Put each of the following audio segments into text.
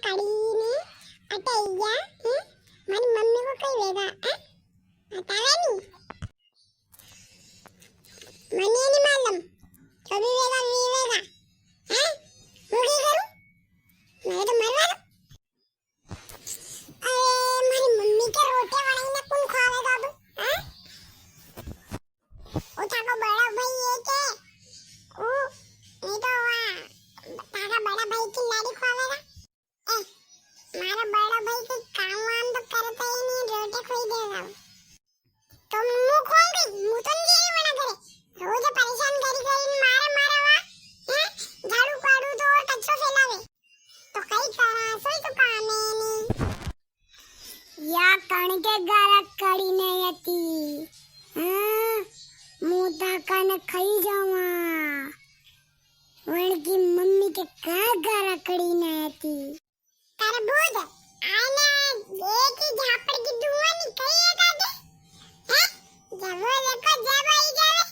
કાઢીને અટાઈ ગયા હે મારી મમ્મી કો કઈ વેગા હે બતાવે ની મને ની માલમ ચોબી વેગા વી વેગા હે હું કી કરું મેં તો મરવા દો અરે મારી મમ્મી કે રોટે વણાઈને કોણ ખાવેગા अब હે ઓ તાકો બડા ભાઈ એ કે ઓ એ તો તારા બડા ભાઈ की लाड़ी खावेगा मारा बड़ा भाई के काम वाम तो करता ही नहीं रोटे खोई देगा तो मुंह खोल गई मुंह तो नहीं मना करे रोज परेशान करी करी मारे मारे वा हैं झाड़ू पाड़ू तो और कच्चो फैलावे तो कई करा सोई तो काम है नहीं या कण के गारा कड़ी नहीं आती हां मुंह ताकाने खाई जावा वणकी मम्मी के का गारा कड़ी नहीं आती तरबूज आने देखी झापड़ की धुआं निकलेगा दे हैं जब देखो जब आई जावे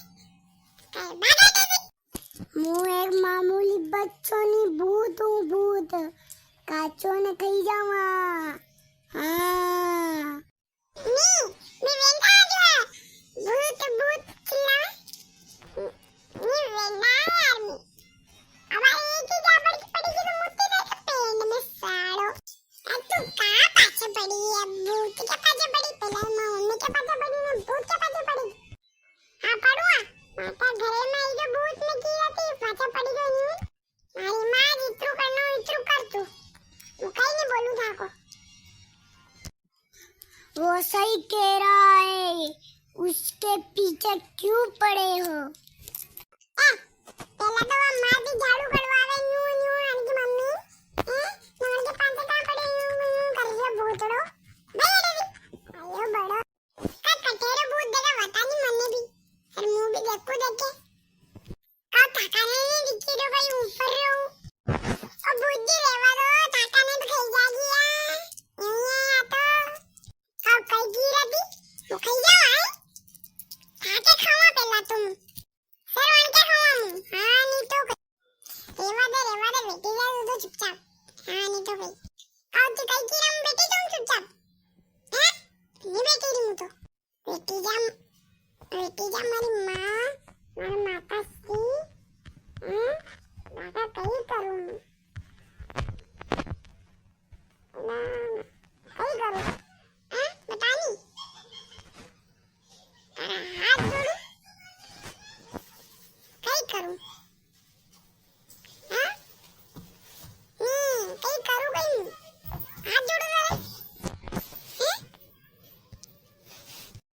कई भागा दे હું એક મામૂલી બચ્ચોની ભૂત હું ભૂત કાચો ને ખાઈ જાવા હા ની મે વેંગા જો ભૂત ભૂત ચિલ્લા ની વેંગા આર્મી अब एक ही झापड़ की पड़ी की तो मुट्ठी दे के पेड़ में साड़ो अब तू कहाँ पाछे पड़ी है भूत के पाछे पड़ी पहले मम्मी के पाछे पड़ी ना भूत के पाछे पड़ी हाँ पड़ुआ माता घरे में ये जो भूत में की रहती पाछे पड़ी गई नहीं मारी माँ जितरू करना इतरू कर तू मैं कहीं नहीं बोलूँ था को वो सही कह रहा है उसके पीछे क्यों पड़े हो पहला तो वो माँ भी झाड़ू करवावे यूं यूं आनकी मम्मी नवल के पांचे कहाँ पड़े यूं यूं कर रही भूतड़ो भाई अरे अयो बड़ो का कटेरो भूत देगा बता नहीं मन्ने भी फिर मुंह भी देखो देखे का काका ने नहीं दिखी रो भाई ऊपर रो ओ भूत जी रेवा दो काका ने तो खाई जागी या तो का कई की रहती वो खाई जाओ है खाके खावा पहला तुम सरवन के खावा हाँ नहीं तो रेवा दे बेटी जा तो चुपचाप हाँ नहीं तो भाई आओ तू कहीं की हम बेटी जाऊँ चुपचाप हैं नहीं बेटी रही हूँ तो बेटी जा मारी